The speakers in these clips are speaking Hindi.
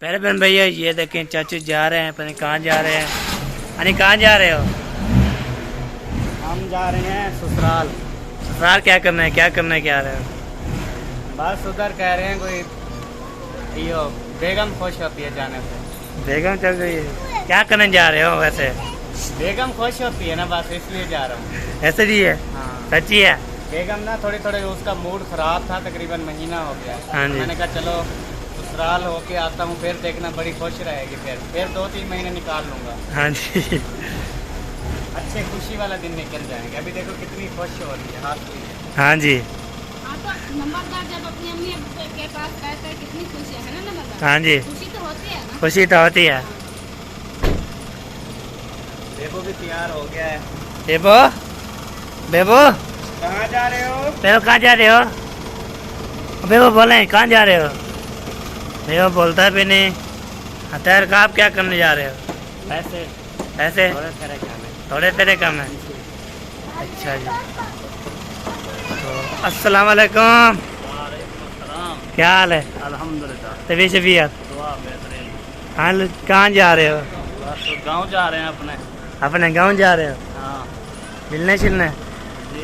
मेरे बहन भैया ये देखें चाचू जा रहे हैं, पता नहीं कहाँ जा रहे हैं। अरे कहाँ जा रहे हो? हम जा रहे हैं ससुराल। ससुराल क्या करना है, क्या करना है, क्या आ रहे हो? बस उधर कह रहे हैं कोई यो बेगम खुश होती है जाने से। बेगम चल रही है, क्या करने जा रहे हो वैसे? बेगम खुश होती है ना, बस इसलिए जा रहा हूँ। ऐसे जी है? हाँ सच्ची है? बेगम ना थोड़ी उसका मूड खराब था, तकरीबन महीना हो गया। हाँ जी। मैंने कहा चलो ससुराल होके आता हूँ, फिर देखना बड़ी खुश रहेगी। फिर 2-3 महीने निकाल लूँगा। हाँ जी। अच्छे खुशी वाला दिन निकल जाएंगे। अभी देखो कितनी खुश हो रही है, हाथ की। हाँ जी। नंबरदार जब अपनी अम्मी के पास रहता है कितनी खुशी है ना नंबरदार। हाँ जी, खुशी तो होती है ना। खुशी तो होती है। बेबो भी तैयार हो गया है। बेबो, बेबो कहाँ जा रहे हो? बेबो कहाँ जा रहे हो? बेबो बोले कहाँ जा रहे हो? बेबो बोलता भी नहीं। अतः का आप क्या करने जा रहे हो? ऐसे ऐसे थोड़े तरह काम है। थोड़े तेरे काम है। अच्छा जी। तो अस्सलाम वालेकुम, क्या हाल है? अल्हम्दुलिल्लाह। तबीयत शबीयत? दुआ बेहतरीन। हाल कहाँ जा रहे हो? बस गांव जा रहे हैं अपने। अपने गांव जा रहे हो? हाँ मिलने चिलने? जी।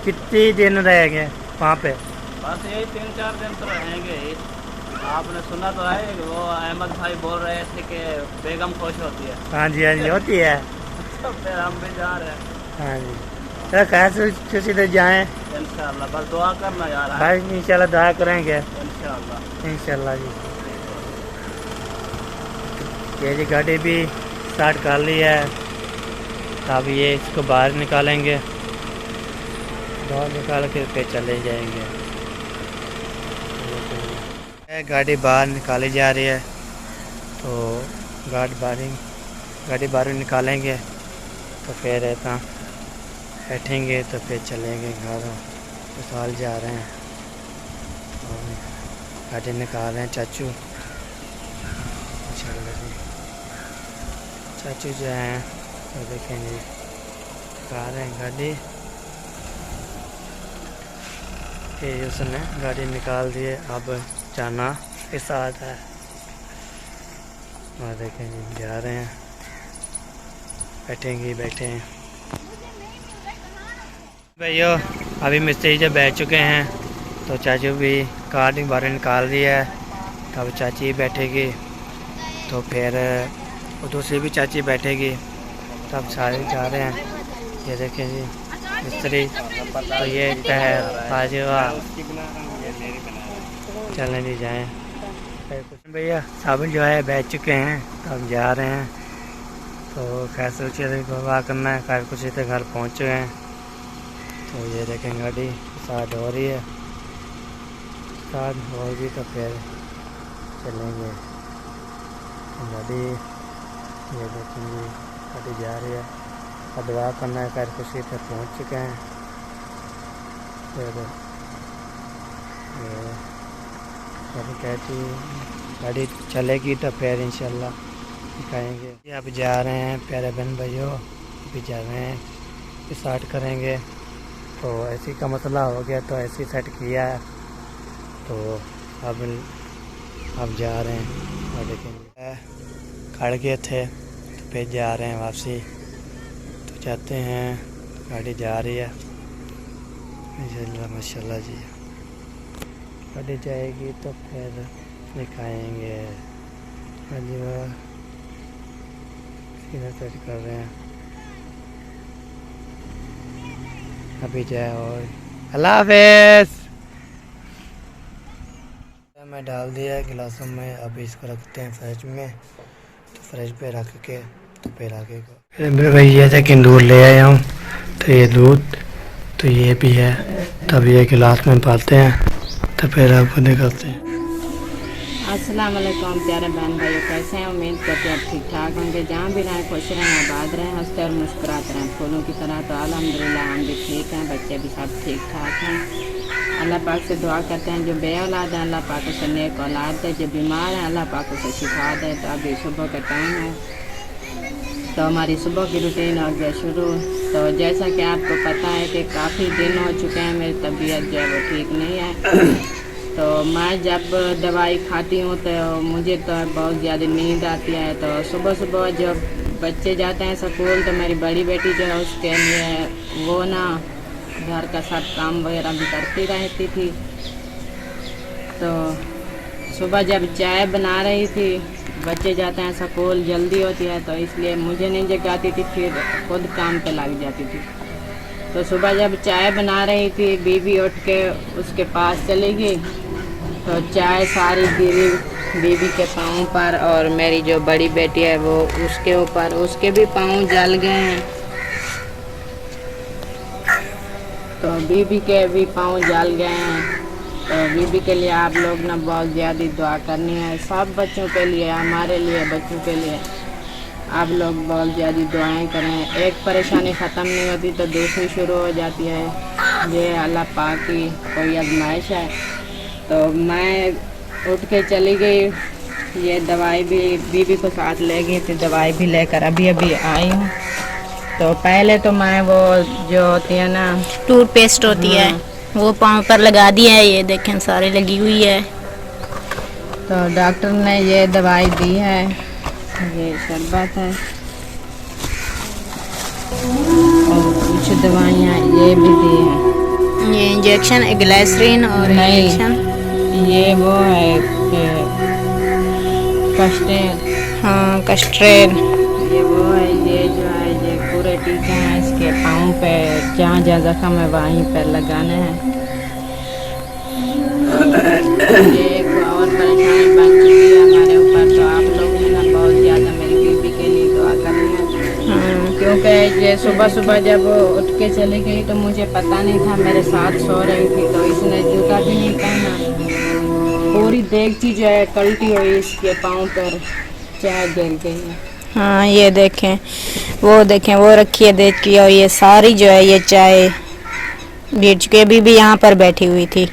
कितने दिन रहेंगे वहाँ पे? बस यही 3-4 दिन तो रहेंगे ही। आपने सुना तो है वो अहमद भाई बोल रहे थे कि बेगम खुश होती है। हाँ जी, हाँ जी होती है। तो फिर हम भी जा रहे हैं हाँ जी, तो कैसे खुशी से जाएं इंशाल्लाह। बस दुआ करना यार। भाई, इंशाल्लाह दुआ करेंगे इंशाल्लाह। इंशाल्लाह जी। ये जी गाड़ी भी स्टार्ट कर ली है, अब ये इसको बाहर निकालेंगे, बाहर निकाल के फिर चले जाएंगे। गाड़ी बाहर निकाली जा रही है, तो गाड़ी बाहर निकालेंगे तो फिर इतना बैठेंगे तो फिर चलेंगे घर। ससुराल जा रहे हैं और गाड़ी निकाल रहे हैं चाचू। जी चाचू जो हैं तो देखेंगे निकाल रहे हैं गाड़ी। ये उसने गाड़ी निकाल दी है, अब जाना के साथ है। और देखेंगे जा रहे हैं, बैठे हैं भैया। अभी मिस्त्री जब बैठ चुके हैं तो चाचू भी कार बाहर निकाल दी है, तब चाची बैठेगी, तो फिर वो दूसरी भी चाची बैठेगी, तब सारे जा रहे हैं। ये देखें जी मिस्त्री, तो ये बाजवा चलें जी जाएँ। भैया साबिल जो है बैठ चुके हैं, तो हम जा रहे हैं। तो खैर सोचे वाह करना है, खैर कुछ तो घर पहुँच चुके हैं। तो ये देखें गाड़ी स्टार्ट हो रही है, स्टार्ट होगी तो फिर चलेंगे गाड़ी। ये देखेंगे गाड़ी जा रही है, और दुआ करना है, खैर खुशी पे पहुँच चुके हैं। फिर कहती गाड़ी चलेगी तो फिर इंशाल्लाह दिखाएँगे। अब जा रहे हैं प्यारे बहन भाइयों, अभी जा रहे हैं, स्टार्ट करेंगे। तो ऐसी का मसला हो गया तो ऐसे सेट किया है, तो अब जा रहे हैं। और देखेंगे खड़ गए थे तो फिर जा रहे हैं वापसी, तो जाते हैं। गाड़ी जा रही है माशाल्लाह जी। गाड़ी जाएगी तो फिर दिखाएंगे। जी वाह, सीधा सेट कर रहे हैं। अभी जाए और अल्लाह हाफ़िज़। मैं डाल दिया गिलासों में, अभी इसको रखते हैं फ्रिज में, तो फ्रिज पे रख के तो फिर आगे को मेरे भाई ये था कि दूध ले आया हूँ। तो ये दूध तो ये भी है, तब ये गिलास में पाते हैं, तो फिर आपको दिखाते हैं। अस्सलाम वालेकुम प्यारे बहन भाइयों, कैसे हैं? उम्मीद करते हैं आप ठीक ठाक होंगे। जहाँ भी रहें खुश रहें, आबाद रहें, हंसते और मुस्कुराते रहें फूलों की तरह। तो अल्हम्दुलिल्लाह हम भी ठीक हैं, बच्चे भी सब ठीक ठाक हैं। अल्लाह पाक से दुआ करते हैं जो बे औलाद हैं अल्लाह पाक उसे नेक औलाद दे, जो बीमार हैं अल्लाह पाक उसे शिफा दे। तो अभी सुबह का टाइम है, तो हमारी सुबह की रूटीन हो गया शुरू। तो जैसा कि आपको पता है कि काफ़ी दिन हो चुके हैं मेरी तबीयत जो है वो ठीक नहीं है। तो मैं जब दवाई खाती हूँ तो मुझे तो बहुत ज़्यादा नींद आती है। तो सुबह सुबह जब बच्चे जाते हैं स्कूल तो मेरी बड़ी बेटी जो है उसके लिए वो ना घर का सब काम वगैरह भी करती रहती थी। तो सुबह जब चाय बना रही थी, बच्चे जाते हैं स्कूल, जल्दी होती है तो इसलिए मुझे नहीं जगाती थी, फिर खुद काम पे लग जाती थी। तो सुबह जब चाय बना रही थी, बीबी उठ के उसके पास चली गई तो चाय सारी गिरी बीबी के पाँव पर, और मेरी जो बड़ी बेटी है वो उसके ऊपर, उसके भी पाँव जल गए हैं। तो बीबी के भी पाँव जल गए हैं। तो बीबी के लिए आप लोग ना बहुत ज़्यादा दुआ करनी है, सब बच्चों के लिए, हमारे लिए, बच्चों के लिए आप लोग बहुत ज़्यादा दुआएं करें। एक परेशानी ख़त्म नहीं होती तो दूसरी शुरू हो जाती है। ये अल्लाह पाक की कोई आजमाइश है। तो मैं उठ के चली गई, ये दवाई भी बीबी को साथ ले गई थी, दवाई भी लेकर अभी अभी आई हूँ। तो पहले तो मैं वो जो होती है ना टूथपेस्ट होती है वो पाँव पर लगा दी है, ये देखें सारी लगी हुई है। तो डॉक्टर ने ये दवाई दी है, ये शरबत है और कुछ दवाइयाँ ये भी दी हैं। ये इंजेक्शन है ग्लिसरीन और नहीं, इंजेक्शन ये वो है कस्टेन। हाँ कस्ट्रेन। ये वो है, ये जो है ये पूरे टीके हैं इसके पाँव पे, जहाँ जहाँ जख्म है वहीं पर लगाने हैं। ये एक और परेशानी बन चुकी है हमारे ऊपर। तो आप लोग ने ना बहुत ज़्यादा मेरी बीबी के लिए दुआ करनी है, क्योंकि ये सुबह सुबह जब उठ के चली गई तो मुझे पता नहीं था, मेरे साथ सो रही थी तो इसने जूता भी नहीं पहना, पूरी देगची जो है कल्टी हुई इसके पाँव पर, चाय गिर गई है। हाँ ये देखें, वो देखें वो रखी है देख की, और ये सारी जो है ये चाय गिर चुकी है। बीबी यहाँ पर बैठी हुई थी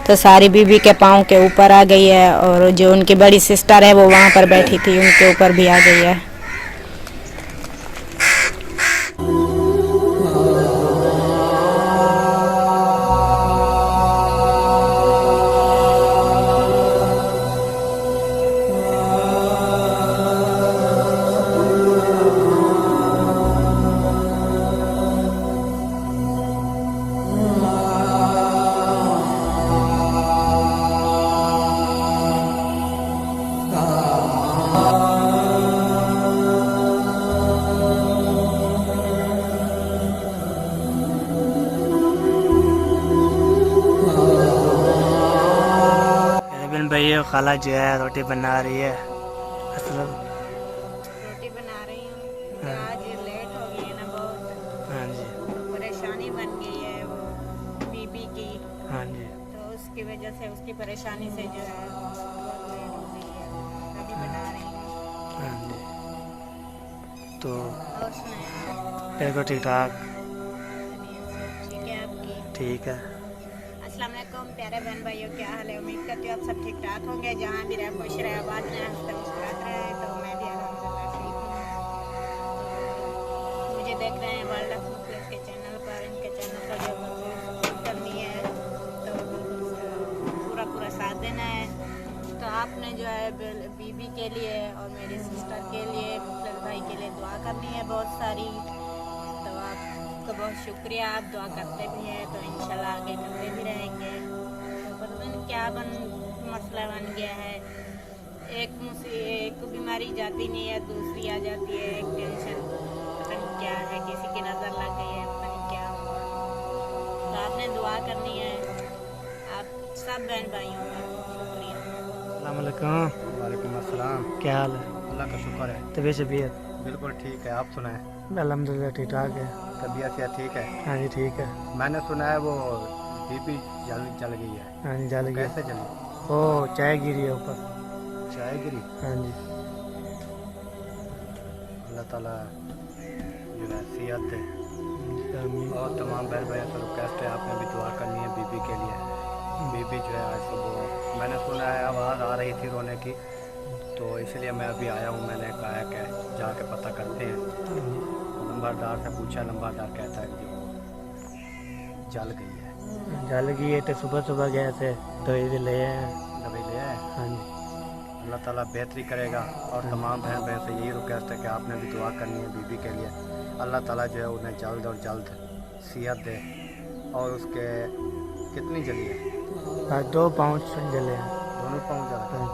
तो सारी बीबी के पाँव के ऊपर आ गई है, और जो उनकी बड़ी सिस्टर है वो वहाँ पर बैठी थी उनके ऊपर भी आ गई है। भैया खाला जो है रोटी बना रही है, मतलब रोटी बना रही हूँ, आज लेट हो गई है ना बहुत। हाँ जी, परेशानी बन गई है वो बीबी की, हाँ जी। तो उसकी वजह से, उसकी परेशानी से जो है बहुत लेट हो गई है, अभी बना रही हूँ। हाँ जी। तो और सुनाएं, बिल्कुल ठीक ठाक, ठीक है आपकी? ठीक है। अस्सलाम वालेकुम प्यारे बहन भाइयों, क्या हाल है? उम्मीद करती हूँ आप सब ठीक ठाक होंगे, जहाँ भी रहे खुश रहे, आबाद रहे, हंसते मुस्कुराते रहे। तो मैं भी अल्हम्दुलिल्लाह ठीक हूँ। मुझे देख रहे हैं वर्ल्ड ऑफ मुखलिस के चैनल पर, इनके चैनल पर जो सपोर्ट करनी है तो पूरा पूरा साथ देना है। तो आपने जो है बीबी के लिए और मेरी सिस्टर के लिए, मुखलिस भाई के लिए दुआ करनी है बहुत सारी। तो आपका बहुत शुक्रिया, आप दुआ करते भी हैं तो इंशाल्लाह आगे करते भी रहेंगे। तो पता नहीं क्या मसला बन गया है, एक बीमारी जाती नहीं है, दूसरी आ जाती है, एक टेंशन पता नहीं क्या है, किसी की नज़र लग गई है, पता नहीं क्या हुआ। तो आपने दुआ करनी है, आप सब बहन भाइयों का शुक्रिया। अस्सलाम वालेकुम। वालेकुम अस्सलाम। क्या हाल है? अल्लाह का शुक्र है, तबीयत? बिल्कुल ठीक है। आप सुनाएं, अल्हम्दुलिल्लाह ठीक ठाक है। तबीयत या ठीक है? हाँ जी ठीक है। मैंने सुना है वो बीपी जल गई है। हाँ जी जल गया। कैसे जली? ओ चाय गिरी है ऊपर। चाय गिरी? हाँ जी। अल्लाह ताला जो है सेहत दे। आमीन। और तमाम बहन भाई को रिक्वेस्ट है, आपने भी दुआ करनी है बीबी के लिए। बीबी जो है आज सुबह मैंने सुना है आवाज़ आ रही थी रोने की, तो इसलिए मैं अभी आया हूँ। मैंने कहा कि जाके पता करते हैं। लंबादार से पूछा, लंबादार कहता है कि वो जल गई है। जल गई है तो सुबह सुबह गए थे तो ये ले आए हैं। दवाई ले आए। हाँ जी। अल्लाह ताला बेहतरी करेगा। और तमाम बहन बहन से यही रिक्वेस्ट है कि आपने भी दुआ करनी है बीबी के लिए। अल्लाह ताला जो है उन्हें जल्द और जल्द सेहत दे। और उसके कितनी जली है? 2 पाँव जले हैं। दोनों पाँव जल गए।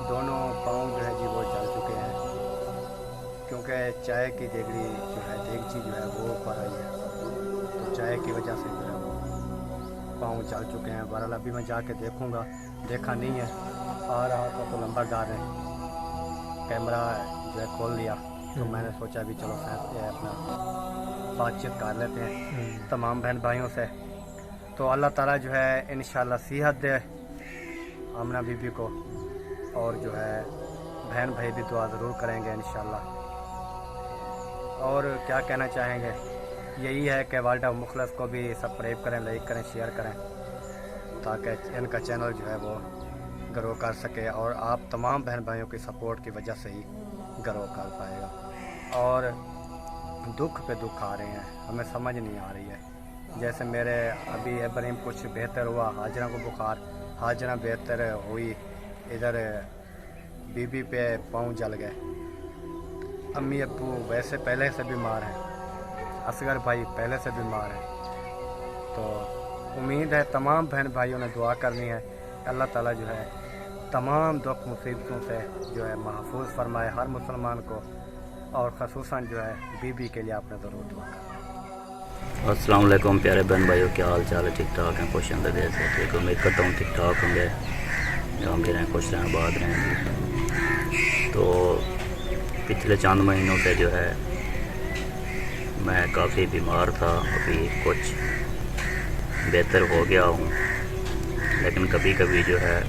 दोनों पाँव जो है जी वो जल चुके हैं, क्योंकि चाय की देगड़ी जो है देगची जो है वो ऊपर आई है, तो चाय की वजह से जो है वो पाँव जल चुके हैं। बहरहाल अभी मैं जाके देखूंगा, देखा नहीं है, आ रहा था तो नंबरदार ने कैमरा जो है खोल लिया, तो मैंने सोचा भी चलो अपना बातचीत कर लेते हैं तमाम बहन भाइयों से। तो अल्लाह ताला जो है इंशाल्लाह सेहत दे आमना बीबी को, और जो है बहन भाई भी दुआ ज़रूर करेंगे इंशाल्लाह। और क्या कहना चाहेंगे, यही है कि वालदा मुखलस को भी सब्सक्राइब करें, लाइक करें, शेयर करें, ताकि इनका चैनल जो है वो ग्रो कर सके, और आप तमाम बहन भाइयों की सपोर्ट की वजह से ही ग्रो कर पाएगा। और दुख पे दुख आ रहे हैं, हमें समझ नहीं आ रही है। जैसे मेरे अभी इब्राहिम कुछ बेहतर हुआ, हाजरा को बुखार, हाजरा बेहतर हुई, इधर बीबी पे पाँव जल गए। अम्मी अब्बू वैसे पहले से बीमार हैं, असगर भाई पहले से बीमार हैं। तो उम्मीद है तमाम बहन भाइयों ने दुआ करनी है, अल्लाह ताला जो है तमाम दुख मुसीबतों से जो है महफूज फरमाए हर मुसलमान को, और ख़ुसूसन जो है बीबी के लिए आपने ज़रूर दुआ करें। अस्सलाम वालेकुम प्यारे बहन भाइयों, क्या हाल चाल है? ठीक ठाक हैं, खुश हैं, तबीयत से ठीक। उम्मीद करता हूँ ठीक ठाक होंगे, जहाँ भी रहें खुश रहें, आबाद रहें। तो पिछले चंद महीनों से जो है मैं काफ़ी बीमार था, अभी कुछ बेहतर हो गया हूँ, लेकिन कभी कभी जो है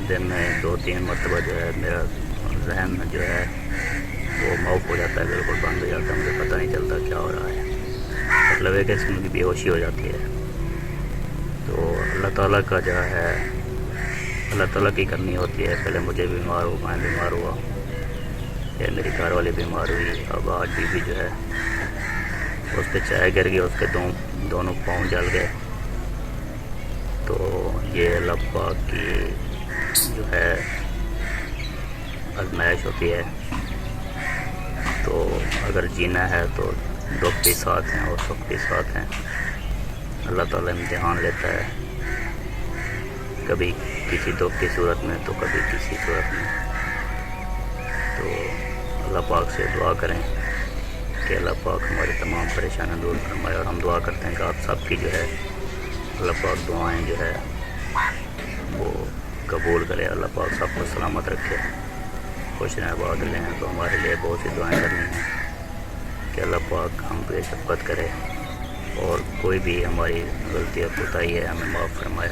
दिन में 2-3 मरतबा जो है मेरा जहन जो है वो माउफ हो जाता है, बिल्कुल बंद हो जाता है, मुझे पता नहीं चलता क्या हो रहा है। मतलब है कि इसमें की बेहोशी हो जाती है। तो अल्लाह ताला का जो है अल्लाह ताला की करनी होती है। पहले मुझे बीमार हुआ, मैं बीमार हुआ, फिर मेरी घर वाली बीमार हुई, अब आज बीबी जो है उस पर चाय गिर गई, उसके दोनों पाँव जल गए। तो ये अल्लाह पाक की जो है आजमाइश होती है। तो अगर जीना है तो दुख भी साथ हैं और सुख भी साथ हैं। अल्लाह ताला इम्तिहान लेता है, कभी किसी दुख की सूरत में तो कभी किसी सूरत में। तो अल्लाह पाक से दुआ करें कि अल्लाह पाक हमारी तमाम परेशानियां दूर फरमाए, और हम दुआ करते हैं कि आप सबकी जो है अल्लाह पाक दुआएं जो है वो कबूल करे, अल्लाह पाक सबको सलामत रखे, खुश रहें, आबाद रहें। तो हमारे लिए बहुत सी दुआएं करनी हैं कि अल्लाह पाक हम पे शफ़क़त करे, और कोई भी हमारी गलती या कोताही है हमें माफ़ फरमाए।